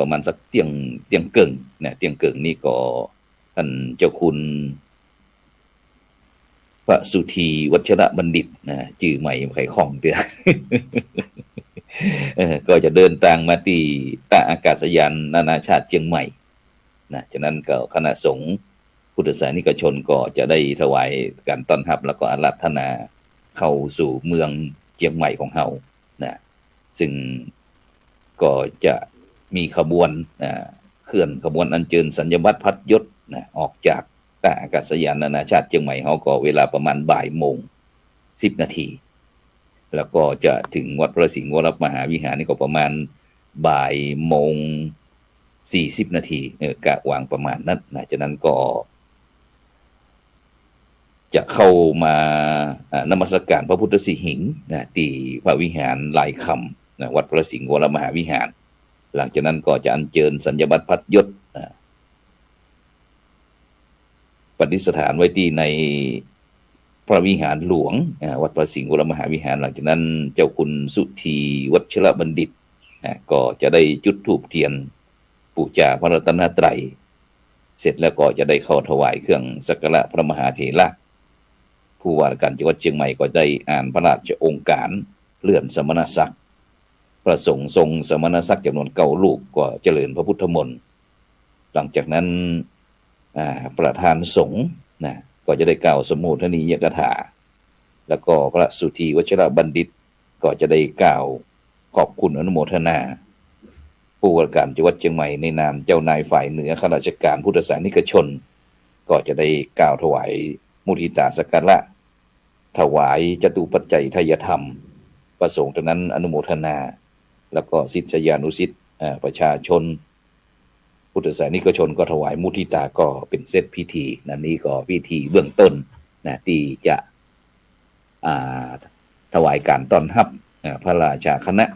ประมาณสักเตียงเกิ่งนะเตียงเกิ่งนี่ก็ท่านเจ้าคุณพระสุธีวัชระบัณฑิตนะชื่อใหม่ไขของเดือ ก็จะเดินทางมาที่ท่าอากาศยานนานาชาติเชียงใหม่นะฉะนั้นก็คณะสงฆ์พุทธศาสนิกชนก็จะได้ถวายการต้อนรับแล้วก็อาราธนาเข้าสู่เมืองเชียงใหม่ของเรานะซึ่งก็จะมีขบวนเคลื่อนขบวนอัญเชิญสัญญบัตรพัดยศนะออกจากท่าอากาศยานนานาชาติเชียงใหม่เขาก็เวลาประมาณบ่ายโมง10 นาทีแล้วก็จะถึงวัดพระสิงห์วรมหาวิหารนี่ก็ประมาณบ่ายโมง40 นาทีกะวางประมาณนั้นนะฉะนั้นก็จะเข้ามานมัสการพระพุทธสิหิงค์นะที่พระวิหารลายคำนะวัดพระสิงห์วรมหาวิหารหลังจากนั้นก็จะอัญเชิญสัญญบัตรพัดยศประดิษฐานไว้ที่ในพระวิหารหลวงวัดพระสิงห์วรมหาวิหารหลังจากนั้นเจ้าคุณสุธีวัชระบัณฑิตก็จะได้จุดธูปเทียนบูชาพระรัตนตรัยเสร็จแล้วก็จะได้เข้าถวายเครื่องสักการะพระมหาเถระผู้ว่าราชการจังหวัดเชียงใหม่ก็ได้อ่านพระราชโองการเลื่อนสมณศักดิ์พระสงฆ์ทรงสมณศักดิ์จำนวน9 รูปก็เจริญพระพุทธมนต์หลังจากนั้นประธานสงฆ์นะก็จะได้กล่าวสมโภชนียกถาแล้วก็พระสุธีวัชระบัณฑิตก็จะได้กล่าวขอบคุณอนุโมทนาผู้ว่าการจังหวัดเชียงใหม่ในนามเจ้านายฝ่ายเหนือข้าราชการพุทธศาสนิกชนก็จะได้กล่าวถวายมุทิตาสักการะถวายจตุปัจจัยทายธรรมประสงค์ฉะนั้นอนุโมทนาแล้วก็ศิษยานุศิษย์ประชาชนพุทธศาสนิกชนก็ถวายมุทิตาก็เป็นเซตพิธีนั่นนี่ก็พิธีเบื้องต้นนะที่จะถวายการต้อนรับพระราชาคณะ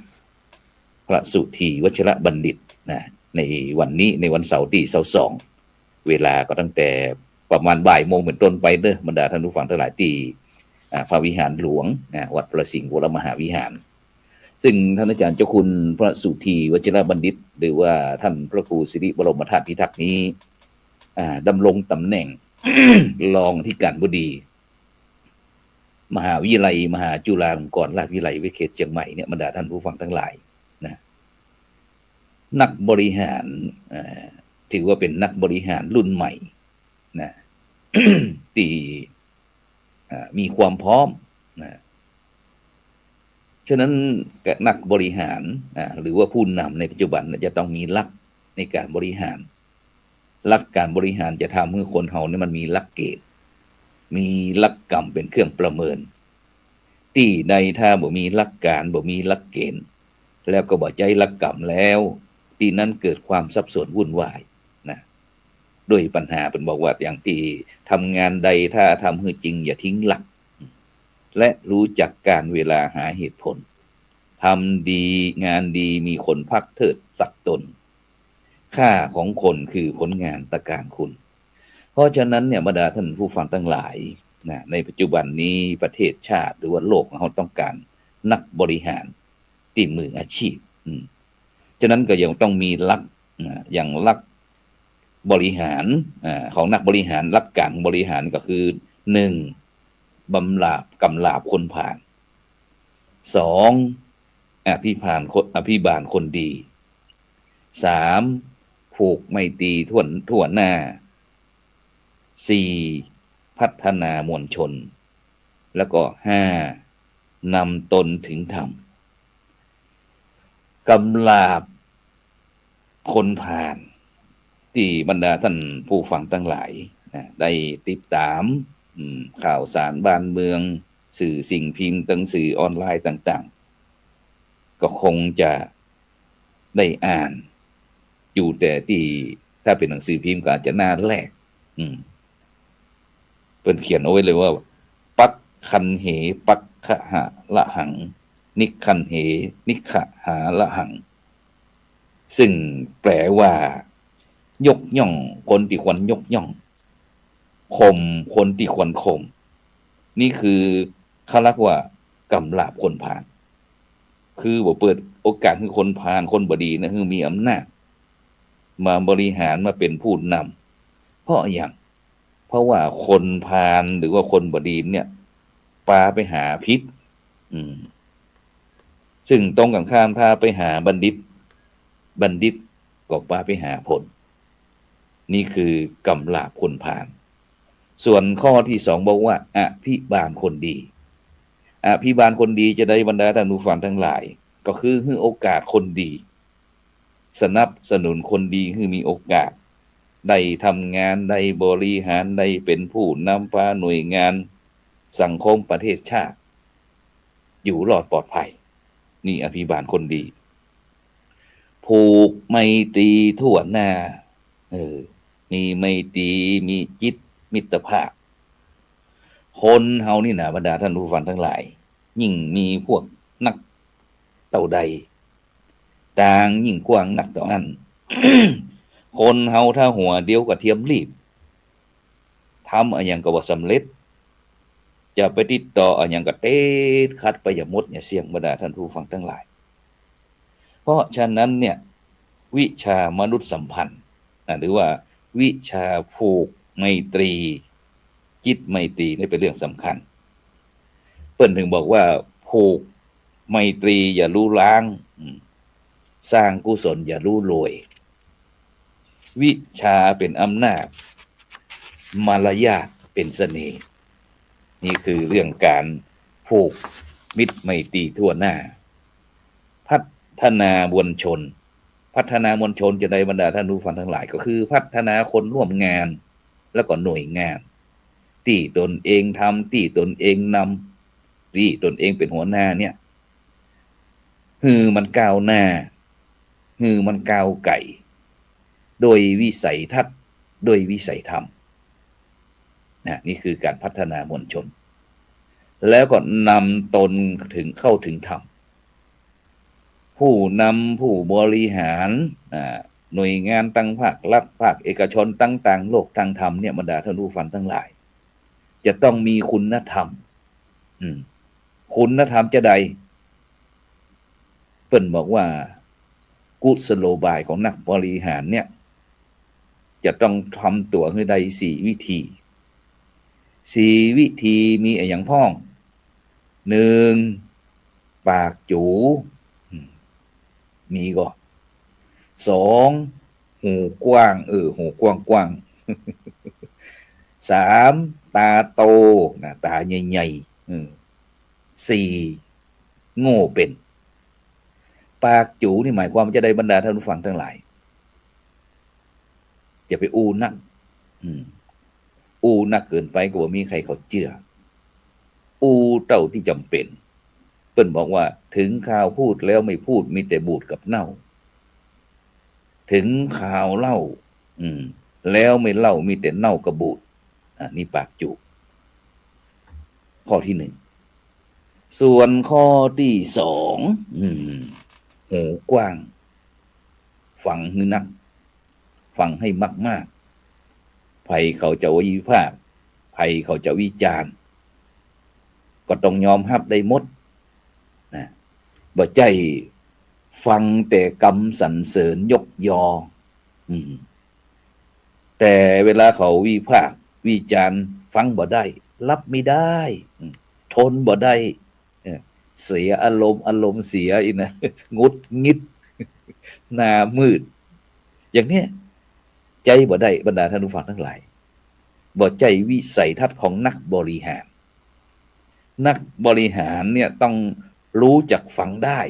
พระสุธีวัชระบัณฑิตนะในวันนี้ในวันเสาร์ที่22เวลาก็ตั้งแต่ประมาณบ่ายโมงเป็นต้นไปเด้อบรรดาท่านผู้ฟังทั้งหลายที่พระวิหารหลวงวัดพระสิงห์วรมหาวิหารซึ่งท่านอาจารย์เจ้าคุณพระสุธีวัชระบัณฑิตหรือว่าท่านพระครูสิริบรมธาตุพิทักษ์นี้ดำรงตำแหน่ง รองที่การบดีมหาวิทยาลัยมหาจุฬาลงกรณราชวิทยาลัยวิเขตเชียงใหม่เนี่ยบรรดาท่านผู้ฟังทั้งหลายนะนักบริหารถือว่าเป็นนักบริหารรุ่นใหม่นะ ที่มีความพร้อมนะฉะนั้นนักบริหารหรือว่าผู้นำในปัจจุบันจะต้องมีหลักในการบริหารหลักการบริหารจะทำให้คนเฮาเนี่ยมันมีหลักเกณฑ์มีหลักกรรมเป็นเครื่องประเมินที่ใดถ้าบ่มีหลักการบ่มีหลักเกณฑ์แล้วก็บ่ใจหลักกรรมแล้วที่นั้นเกิดความสับสนวุ่นวายนะด้วยปัญหาเป็นบอกว่าอย่างที่ทำงานใดถ้าทำให้จริงอย่าทิ้งหลักและรู้จักการเวลาหาเหตุผลทำดีงานดีมีคนพักเทิดศักดิ์ตนค่าของคนคือผลงานตะการคุณเพราะฉะนั้นเนี่ยบรรดาท่านผู้ฟังทั้งหลายนะในปัจจุบันนี้ประเทศชาติหรือว่าโลกเขาต้องการนักบริหารที่มืออาชีพฉะนั้นก็ยังต้องมีหลักอย่างหลักบริหารของนักบริหารหลักการบริหารก็คือ1บำราบกำลาบคนผ่าน2อภิบาลคนดี3ผูกไมตรีทั่วหน้า4พัฒนามวลชนแล้วก็5นำตนถึงธรรมกำลาบคนผ่านที่บรรดาท่านผู้ฟังทั้งหลายได้ติดตามข่าวสารบ้านเมืองสื่อสิ่งพิมพ์ตั้งสื่อออนไลน์ต่างๆก็คงจะได้อ่านอยู่แต่ที่ถ้าเป็นหนังสือพิมพ์ก็อาจจะหน้าแรกเป็นเขียนเอาไว้เลยว่าปักคันเหปักขะหะละหังนิคันเหนิขะหาละหังซึ่งแปลว่ายกย่องคนที่ควรยกย่องข่มคนที่ควรข่มนี่คือเขาเรียกว่ากำลาบคนผ่านคือบ่เปิดโอกาสให้คนผ่านคนบดีนะคือมีอำนาจ มาบริหารมาเป็นผู้นำเพราะอย่างเพราะว่าคนพาลหรือว่าคนบดีเนี่ยปาไปหาพิษซึ่งตรงกันข้ามถ้าไปหาบัณฑิตก็ปาไปหาผลนี่คือกำลาบคนพาลส่วนข้อที่สองบอกว่าอภิบาลคนดีอภิบาลคนดีจะได้บรรดาท่านผู้ฟังทั้งหลายก็คือให้โอกาสคนดีสนับสนุนคนดีให้มีโอกาสได้ทำงานได้บริหารได้เป็นผู้นำพาหน่วยงานสังคมประเทศชาติอยู่รอดปลอดภัยนี่อภิบาลคนดีผูกไมตรีทั่วหน้ามีไมตรีมีจิตมิตรภาพคนเฮานี่นะบรรดาท่านผู้ฟังทั้งหลายยิ่งมีพวกนักเต่าใดต่างยิ่งกว้างนักต่อนั้น คนเฮาถ้าหัวเดียวกับเทียมรีบทำอะไรอย่างก็บ่สำเร็จจะไปติดต่ออะไรอย่างก็เต๊ดคัดไปอย่าหมดอย่าเสี่ยงบรรดาท่านผู้ฟังทั้งหลายเพราะฉะนั้นเนี่ยวิชามนุษยสัมพันธ์หรือว่าวิชาผูกไมตรีจิตไมตรีนี่เป็นเรื่องสำคัญเปิ้นถึงบอกว่าผูกไมตรีอย่ารู้ล้างสร้างกุศลอย่ารู้โรยวิชาเป็นอำนาจมารยาทเป็นเสน่ห์นี่คือเรื่องการผูกมิตรไมตรีทั่วหน้าพัฒนามวลชนจะได้บรรดาท่านผู้ฟังทั้งหลายก็คือพัฒนาคนร่วมงานแล้วก็หน่วยงานที่ตนเองทำที่ตนเองนำที่ตนเองเป็นหัวหน้าเนี่ยมันก้าวหน้ามันก้าวไก่โดยวิสัยทัศน์โดยวิสัยธรรมนี่คือการพัฒนามวลชนแล้วก็นำตนเข้าถึงธรรมผู้นำผู้บริหารหน่วยงานตั้งภาครัฐภาคเอกชนต่างๆโลกทางธรรมเนี่ยบรรดาท่านผู้ฟังทั้งหลายจะต้องมีคุณธรรมคุณธรรมจะใดเปิ้นบอกว่ากุศโลบายของนักบริหารเนี่ยจะต้องทำตัวให้ได้4 วิธีมีอย่างพ้อง1ปากจูมีก็2หูกว้างหูกว้าง3ตาโตตาใหญ่ๆ4โง่เป็นปากจูนี่หมายความว่าจะได้บรรดาท่านผู้ฟังทั้งหลายจะไปอู้นักเกินไปก็บ่มีใครเขาเชื่อเท่าที่จำเป็นเปิ้นบอกว่าถึงข่าวพูดแล้วไม่พูดมีแต่บูดกับเน่าถึงข่าวเล่าแล้วไม่เล่ามีแต่เน่ากับบูดนี่ปากจูข้อที่1ส่วนข้อที่2หูกว้างฟังให้นักฟังให้มากๆไผเขาจะวิพากษ์ไผเขาจะวิจารณ์ก็ต้องยอมรับได้หมดบ่ใจฟังแต่คำสรรเสริญยกยอแต่เวลาเขาวิพากษ์วิจารณ์ฟังบ่ได้รับไม่ได้ทนบ่ได้เสียอารมณ์เสียอีกนะงุดงิดหน้ามืดอย่างเนี้ยใจบ่ได้บรรดาท่านผู้ฟังทั้งหลายบ่ใจวิสัยทัศน์ของนักบริหารเนี่ยต้องรู้จักฟังได้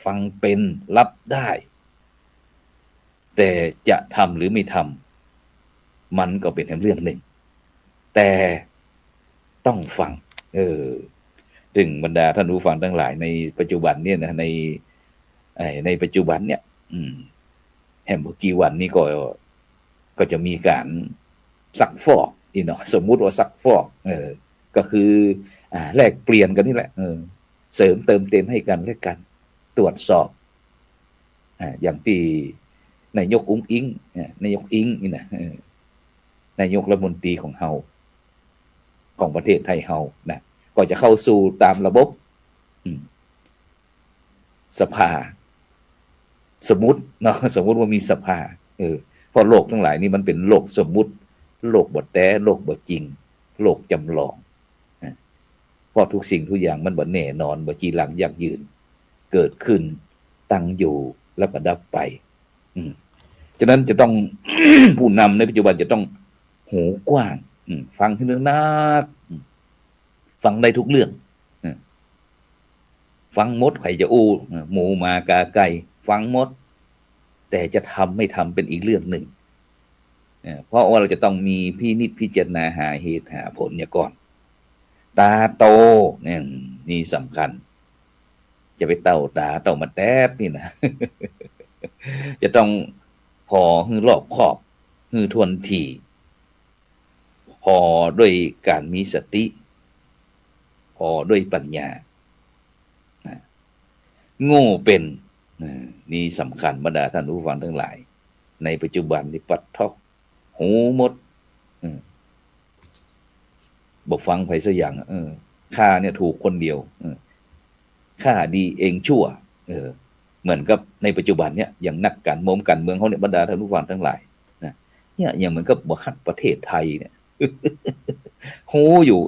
ฟังเป็นรับได้แต่จะทำหรือไม่ทำมันก็เป็นเรื่องหนึ่งแต่ต้องฟังถึงบรรดาท่านผู้ฟังทั้งหลายในปัจจุบันเนี่ยนะในปัจจุบันเนี่ยแห่งเมื่อกี่วันนี้ก็จะมีการซักฟอกเนาะสมมุติว่าซักฟอกก็คือแลกเปลี่ยนกันนี่แหละเสริมเติมเต็มให้กันและกันตรวจสอบอย่างที่นายกอุ้งอิงนี่นะนายกรัฐมนตรีของเฮาของประเทศไทยเฮานะก็จะเข้าสู่ตามระบบสภาสมมุติว่ามีสภา เพราะโลกทั้งหลายนี่มันเป็นโลกสมมุติโลกบ่แท้โลกบ่จริงโลกจำลองเพราะทุกสิ่งทุกอย่างมันบ่แน่นอนบ่จีรังยั่งยืนเกิดขึ้นตั้งอยู่แล้วก็ดับไปฉะนั้นจะต้อง ผู้นำในปัจจุบันจะต้องหูกว้างฟังให้เรื่องนักฟังได้ทุกเรื่องฟังหมดใครจะอู้หมูหมากาไก่ฟังหมดแต่จะทำไม่ทำเป็นอีกเรื่องหนึ่งเพราะว่าเราจะต้องมีพิจารณาหาเหตุหาผลเนี่ยก่อนตาโตเนี่ยนี่สำคัญจะไปเต่าตาเต่ามาแทบนี่นะ จะต้องพอหือรอบคอบหือทวนทีพอด้วยการมีสติพอด้วยปัญญาโง่เป็นนี่สำคัญบรรดาท่านผู้ฟังทั้งหลายในปัจจุบันนี่ปัดทอกหูหมดบอกฟังไปสักอย่างข้าเนี่ยถูกคนเดียวข้าดีเองชั่วเหมือนกับในปัจจุบันเนี่ยอย่างนักการเมืองเขาเนี่ยบรรดาท่านผู้ฟังทั้งหลายนะเนี่ยอย่างเหมือนกับบ่ฮักประเทศไทยเนี่ย โหอยู่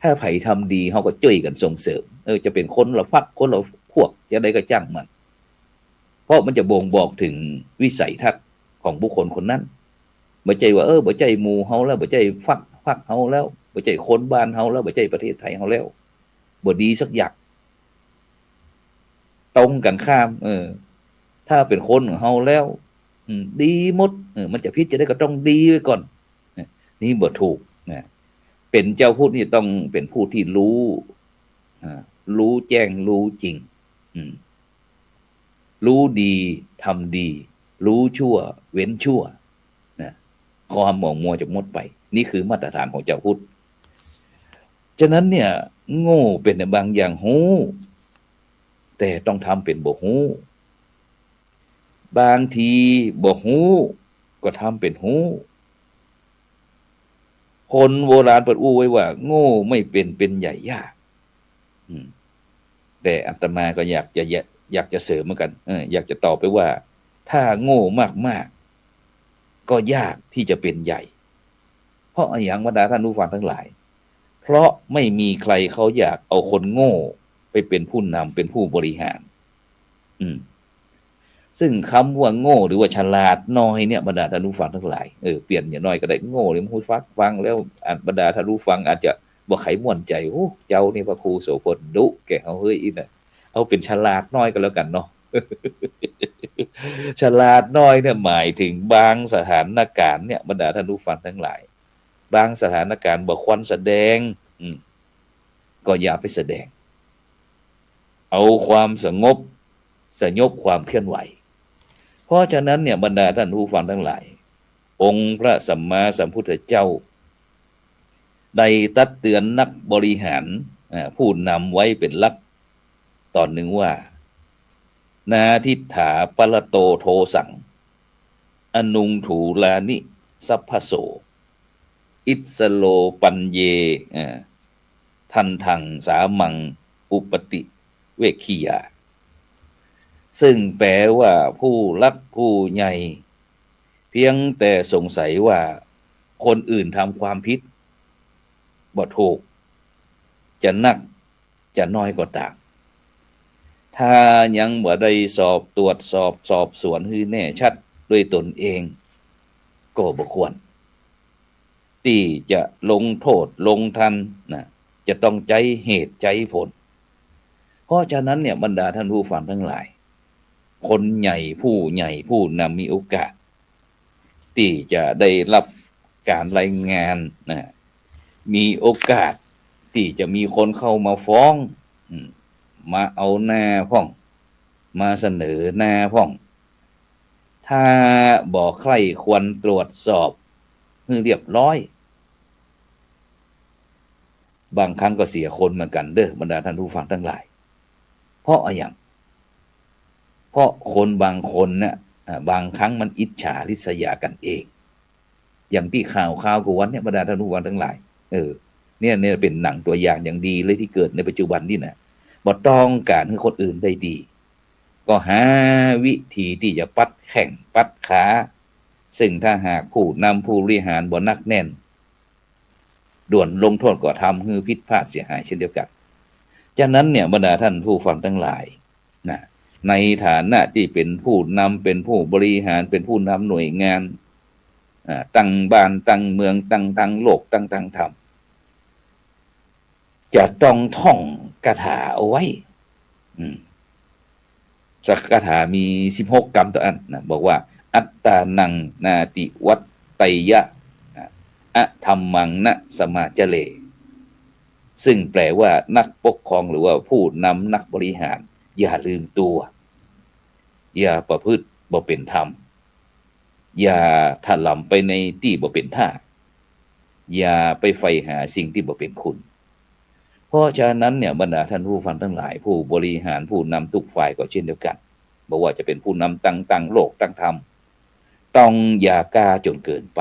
ถ้าไผทำดีเขาก็ช่วยกันส่งเสริมจะเป็นคนละพรรคคนละพวกจะได้ก็จ้างมันเพราะมันจะบ่งบอกถึงวิสัยทัศน์ของบุคคลคนนั้นบ่ใจว่าบ่ใจหมู่เฮาแล้วบ่ใจพรรคเฮาแล้วบ่ใจคนบ้านเฮาแล้วบ่ใจประเทศไทยเฮาแล้วบ่ดีสักอย่างตรงกันข้ามถ้าเป็นคนของเฮาแล้วดีหมดมันจะพิจจะได้ก็ต้องดีไว้ก่อนนี่บ่ถูกนะเป็นเจ้าพูดนี่ต้องเป็นผู้ที่รู้แจ้งรู้จริงรู้ดีทำดีรู้ชั่วเว้นชั่วนะความหมองมัวจะหมดไปนี่คือมาตรฐานของเจ้าพุทธฉะนั้นเนี่ยโง่เป็นบางอย่างหูแต่ต้องทำเป็นบ่หูบางทีบ่หูก็ทำเป็นหูคนโบราณเปิดอู้ไว้ว่าโง่ไม่เป็นใหญ่ยากแต่อาตมาก็อยากจะเสริมเหมือนกันอยากจะตอบไปว่าถ้าโง่มากๆก็ยากที่จะเป็นใหญ่เพราะอย่างบรรดาท่านผู้ฟังทั้งหลายเพราะไม่มีใครเขาอยากเอาคนโง่ไปเป็นผู้นำเป็นผู้บริหารซึ่งคำว่าโง่หรือว่าฉลาดน้อยเนี่ยบรรดาท่านผู้ฟังทั้งหลายเปลี่ยนอย่างน้อยก็ได้โง่หรือผู้ฟังแล้วบรรดาท่านผู้ฟังอาจจะบ่ไขม่วนใจโอ้เจ้านี่พระครูโสพลดุแกเฮาเฮ้ยอีน่ะเอาเป็นฉลาดน้อยก็แล้วกันเนาะ ฉลาดน้อยเนี่ยหมายถึงบางสถานการณ์เนี่ยบรรดาท่านผู้ฟังทั้งหลายบางสถานการณ์บ่ควรแสดงก็อย่าไปแสดงเอาความสงบสยบความเคลื่อนไหวเพราะฉะนั้นเนี่ยบรรดาท่านผู้ฟังทั้งหลายองค์พระสัมมาสัมพุทธเจ้าได้ตักเตือนนักบริหารผู้นำไว้เป็นหลักตอนหนึ่งว่านาทิฏฐาปรโตโทสังอนุงถูลานิสัพพโสอิสโลปัญเยทันทังสามังอุปติเวคียาซึ่งแปลว่าผู้รักผู้ใหญ่เพียงแต่สงสัยว่าคนอื่นทำความผิดบ่ถูกจะนักจะน้อยก็ตามถ้ายังบ่ได้ตรวจสอบสวนให้แน่ชัดด้วยตนเองก็บ่ควรที่จะลงโทษลงทันนะจะต้องใจเหตุใจผลเพราะฉะนั้นเนี่ยบรรดาท่านผู้ฟังทั้งหลายคนใหญ่ผู้นำมีโอกาสที่จะได้รับการรายงานนะมีโอกาสที่จะมีคนเข้ามาฟ้องมาเอาหน้าพ่องมาเสนอหน้าพ่องถ้าบ่ใครควรตรวจสอบให้เรียบร้อยบางครั้งก็เสียคนเหมือนกันเด้อบรรดาท่านผู้ฟังทั้งหลายเพราะคนบางคนเนี่ยบางครั้งมันอิจฉาริษยากันเองอย่างที่ข่าวกวนเนี่ยบรรดาท่านผู้ฟังทั้งหลายเนี่ยเป็นหนังตัวอย่างอย่างดีเลยที่เกิดในปัจจุบันนี่นะบ่ต้องการให้คนอื่นได้ดีก็หาวิธีที่จะปัดแข่งปัดขา ซึ่งถ้าหากผู้นำผู้บริหารบ่หนักแน่นด่วนลงโทษก็ทำให้ผิดพลาดเสียหายเช่นเดียวกันฉะนั้นเนี่ยบรรดาท่านผู้ฟังทั้งหลายนะในฐานะที่เป็นผู้นำเป็นผู้บริหารเป็นผู้นำหน่วยงานตั้งบ้านตั้งเมืองตั้งโลกตั้งธรรมจะต้องท่องคาถาเอาไว้สักคาถามี16กรรมต่ออันนะบอกว่าอัตตานังนาติวัตไตยะอะธัมมังนะสมาจเลซึ่งแปลว่านักปกครองหรือว่าผู้นำนักบริหารอย่าลืมตัวอย่าประพฤติบ่เป็นธรรมอย่าถลำไปในที่บ่เป็นท่าอย่าไปใฝ่หาสิ่งที่บ่เป็นคุณเพราะฉะนั้นเนี่ยบรรดาท่านผู้ฟังทั้งหลายผู้บริหารผู้นำทุกฝ่ายก็เช่นเดียวกันบอกว่าจะเป็นผู้นำตั้งโลกตั้งธรรมต้องอย่ากล้าจนเกินไป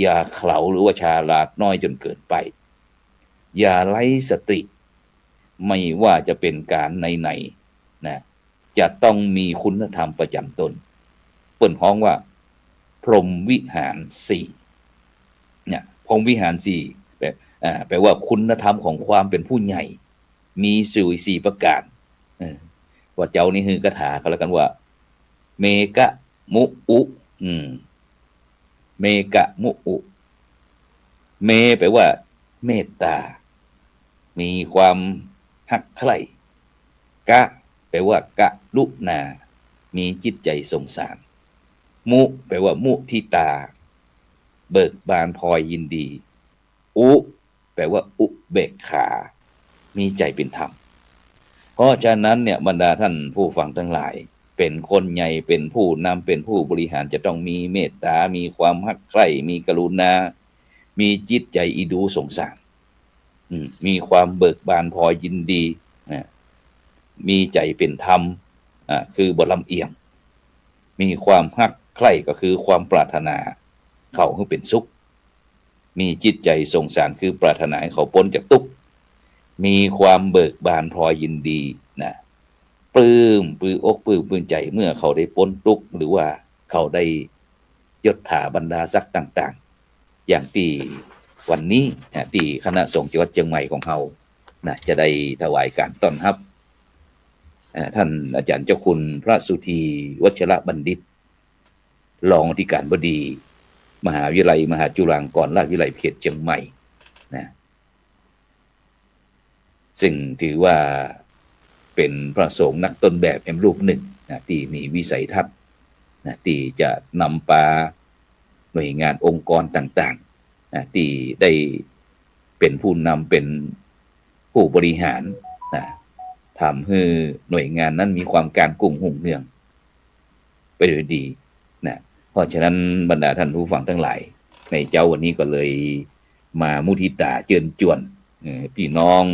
อย่าเขลาหรือว่าฉลาดน้อยจนเกินไปอย่าไร้สติไม่ว่าจะเป็นการไหนๆนะจะต้องมีคุณธรรมประจำตนเปิ่นฮ้องว่าพรหมวิหาร4เนี่ยพรหมวิหาร4แปลว่าคุณธรรมของความเป็นผู้ใหญ่มี4ประการว่าเจ้านี่คือกถาก็แล้วกันว่าเมกะมุอุเมกะมุอุเมแปลว่าเมตตามีความหักใคร่กะแปลว่ากะรุณามีจิตใจสงสารมุแปลว่ามุทิตาเบิกบานพลอยยินดีอุแปลว่าอุเบกขามีใจเป็นธรรมเพราะฉะนั้นเนี่ยบรรดาท่านผู้ฟังทั้งหลายเป็นคนใหญ่เป็นผู้นำเป็นผู้บริหารจะต้องมีเมตตามีความรักใคร่มีกรุณามีจิตใจอีดูสงสารมีความเบิกบานพอยินดีมีใจเป็นธรรมคือบ่ลำเอียงมีความรักใคร่ก็คือความปรารถนาเขาให้เป็นสุขมีจิตใจสงสารคือปรารถนาให้เขาพ้นจากทุกข์มีความเบิกบานพอยินดีนะปลื้มอกปลื้มใจเมื่อเขาได้พ้นทุกข์หรือว่าเขาได้ยศถาบรรดาศักดิ์ต่างๆอย่างที่วันนี้ที่คณะสงฆ์จังหวัดเชียงใหม่ของเรานะจะได้ถวายการต้อนรับท่านอาจารย์เจ้าคุณพระสุธีวัชรบัณฑิตรองอธิการบดีมหาวิทยาลัยมหาจุฬาลงกรณราชวิทยาลัยเขตเชียงใหม่นะซึ่งถือว่าเป็นพระสงฆ์นักต้นแบบแห่งรูปหนึ่งนะที่มีวิสัยทัศน์นะที่จะนำพาหน่วยงานองค์กรต่างๆนะที่ได้เป็นผู้นำเป็นผู้บริหารนะทำให้หน่วยงานนั้นมีความการกุ้งหุ่งเนืองไปโดยดีนะเพราะฉะนั้นบรรดาท่านผู้ฟังทั้งหลายในเจ้าวันนี้ก็เลยมามุทิตาเชิญชวนพี่น้อง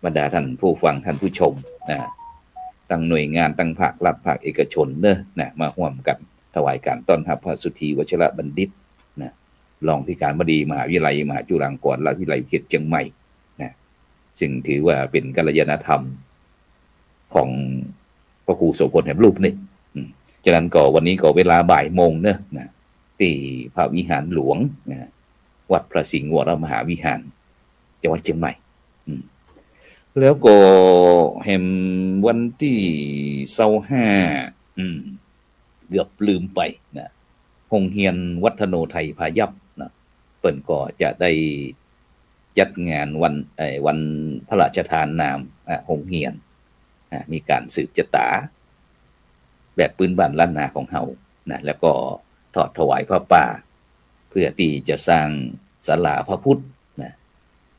บรรดาท่านผู้ฟังท่านผู้ชมตั้งหน่วยงานตั้งภาครัฐภาคเอกชนนะมาร่วมกันถวายการต้อนรับพระสุธีวัชรบัณฑิตนะรองที่การบดีมหาวิทยาลัยมหาจุฬาลงกรณราชวิทยาลัยเขตเชียงใหม่นะซึ่งถือว่าเป็นกัลยาณธรรมของพระครูโสพลแห่งรูปหนึ่งฉะนั้นก็วันนี้ก็เวลาบ่ายโมงนะที่พระวิหารหลวงนะวัดพระสิงห์วรมหาวิหารจังหวัดเชียงใหม่แล้วก็แห่งวันที่25เกือบลืมไปนะโรงเรียนวัฒโนไทยพายัพนะเปิ้นก็จะได้จัดงานวันพระราชทานนามโรงเรียนมีการสืบชะตาแบบปืนบ้านล้านนาของเฮานะแล้วก็ทอดถวายพระป่าเพื่อที่จะสร้างศาลาพระพุทธนะ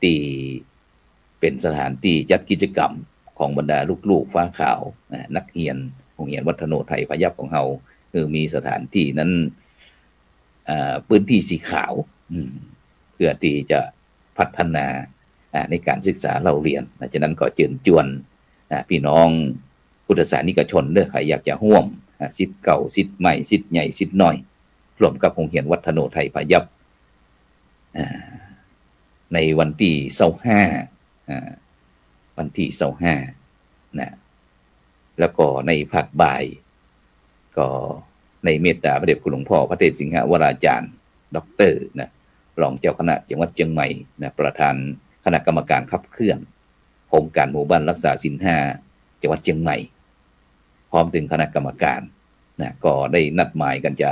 ที่เป็นสถานที่จัดกิจกรรมของบรรดาลูกๆฟ้าขาวนักเรียนโรงเรียนวัฒโนไทยพยัพของเฮาคือมีสถานที่นั้นพื้นที่สีขาวเพื่อที่จะพัฒนาในการศึกษาเราเรียนฉะนั้นก็เชิญชวนพี่น้องพุทธศาสนิกชนใครอยากจะร่วมศิษย์เก่าศิษย์ใหม่ศิษย์ใหญ่ศิษย์น้อยร่วมกับโรงเรียนวัฒโนไทยพยัพในวันที่25วันที่25นะแล้วก็ในภาคบ่ายก็ ในเมตตาพระเดชคุณหลวงพ่อพระเทพสิงหวราจารย์ด็อกเตอร์นะรองเจ้าคณะจังหวัดเชียงใหม่นะประธานคณะกรรมการขับเคลื่อนโครงการหมู่บ้านรักษาศีล5จังหวัดเชียงใหม่พร้อมถึงคณะกรรมการนะก็ได้นัดหมายกันจะ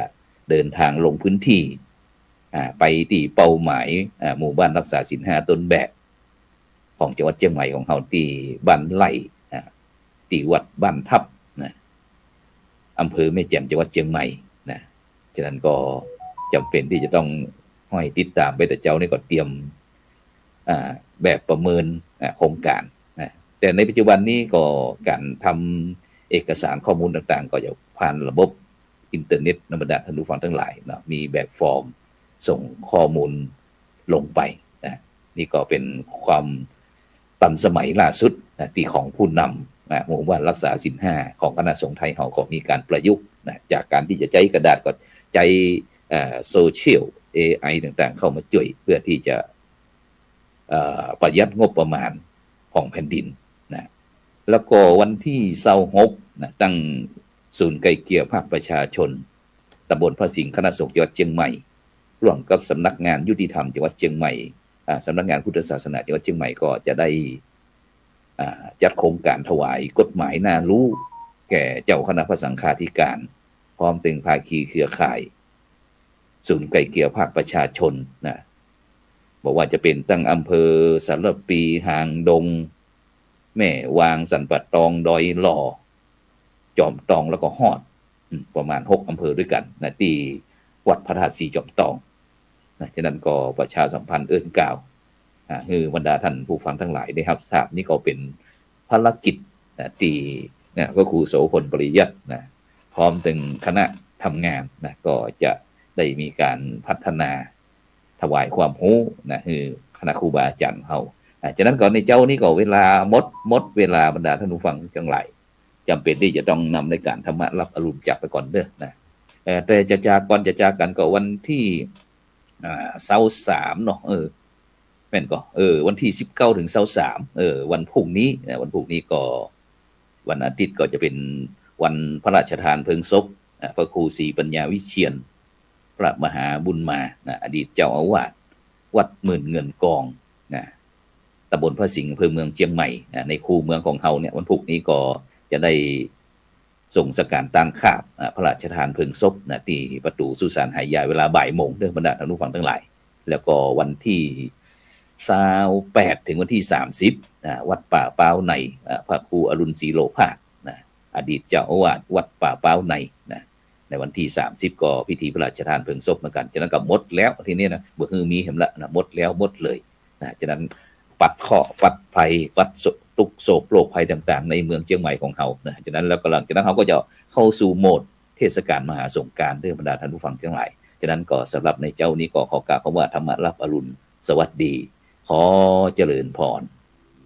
เดินทางลงพื้นที่ไปที่เป้าหมายหมู่บ้านรักษาศีล5ต้นแบบของจังหวัดเชียงใหม่ของเราที่บ้านไร่ที่วัดบ้านทับนะอำเภอแม่แจ่มจังหวัดเชียงใหม่นะฉะนั้นก็จำเป็นที่จะต้องห้อยติดตามไปแต่เจ้านี่ก็เตรียมแบบประเมินโครงการนะแต่ในปัจจุบันนี้ก็การทำเอกสารข้อมูลต่างๆก็จะผ่านระบบอินเทอร์เน็ตธรรมดาท่านผู้ฟังทั้งหลายนะมีแบบฟอร์มส่งข้อมูลลงไปนะนี่ก็เป็นความทันสมัยล่าสุดนะที่ของผู้นำหมู่บ้านรักษาศีล5ของคณะสงฆ์ไทยเราก็มีการประยุกต์นะจากการที่จะใช้กระดาษก็ใช้โซเชียล AI ต่างๆเข้ามาช่วยเพื่อที่จะประหยัดงบประมาณของแผ่นดินนะแล้วก็วันที่26นะตั้งศูนย์ไกลเกลี่ยภาคประชาชนตำบลพระสิงห์คณะสงฆ์จังหวัดเชียงใหม่ร่วมกับสำนักงานยุติธรรมจังหวัดเชียงใหม่สำนักงานพุทธศาสนาจังหวัดเชียงใหม่ก็จะได้จัดโครงการถวายกฎหมายน่ารู้แก่เจ้าคณะพระสังฆาธิการพร้อมถึงภาคีเครือข่ายศูนย์ไกลเกลี่ยภาคประชาชนนะบอกว่าจะเป็นตั้งอำเภอสารปีหางดงแม่วางสันปะตองดอยหล่อจอมตองแล้วก็ฮอดประมาณ6อำเภอด้วยกันนะที่วัดพระธาตุสีจอมตองนะฉะนั้นก็ประชาสัมพันธ์เอิ้นกล่าวคือบรรดาท่านผู้ฟังทั้งหลายได้รับทราบนี่ก็เป็นภารกิจที่นะก็ครูโสพลปริยัตินะพร้อมถึงคณะทำงานนะก็จะได้มีการพัฒนาถวายความรู้นะคือคณะครูบาอาจารย์เขาฉะนั้นก่อนในเจ้านี่ก็เวลาหมดเวลาบรรดาท่านผู้ฟังทั้งหลายจำเป็นที่จะต้องนำในการธรรมะรับอรุณจากไปก่อนเด้อนะแต่จะจากกันก็วันที่23เนาะแม่นก็วันที่19ถึง23วันพรุ่งนี้วันพรุ่งนี้ก็วันอาทิตย์ก็จะเป็นวันพระราชทานเพลิงศพพระครูศรีปัญญาวิเชียรพระมหาบุญมาอดีตเจ้าอาวาสวัดหมื่นเงินกองนะตำบลพระสิงห์อำเภอเมืองเชียงใหม่ในคูเมืองของเขาเนี่ยวันพรุ่งนี้ก็จะได้ส่งสการตั้งคาบพระราชทานเพลิงศพที่ประตูสุสานหายายเวลาบ่ายโมงเด้อบรรดาท่านผู้ฟังทั้งหลายแล้วก็วันที่28ถึงวันที่30วัดป่าเป้าในพระครูอรุณศรีโลภาสอดีตเจ้าอาวาสวัดป่าเป้าในวันที่30ก็พิธีพระราชทานเพลิงศพเหมือนกันฉะนั้นก็หมดแล้วทีนี้นะบ่ฮือมีเห็นละนะหมดแล้วหมดเลยฉะนั้นปัดข้อปัดภัยปัดทุกโศกโรคภัยต่างๆในเมืองเชียงใหม่ของเขาฉะนั้นแล้วก็หลังจากนั้นเขาก็จะเข้าสู่โหมดเทศกาลมหาสงกรานต์เด้อบรรดาท่านผู้ฟังทั้งหลายฉะนั้นก็สำหรับในเจ้านี้ก็ขอกล่าวคำว่าธรรมะรับอรุณสวัสดีขอเจริญพร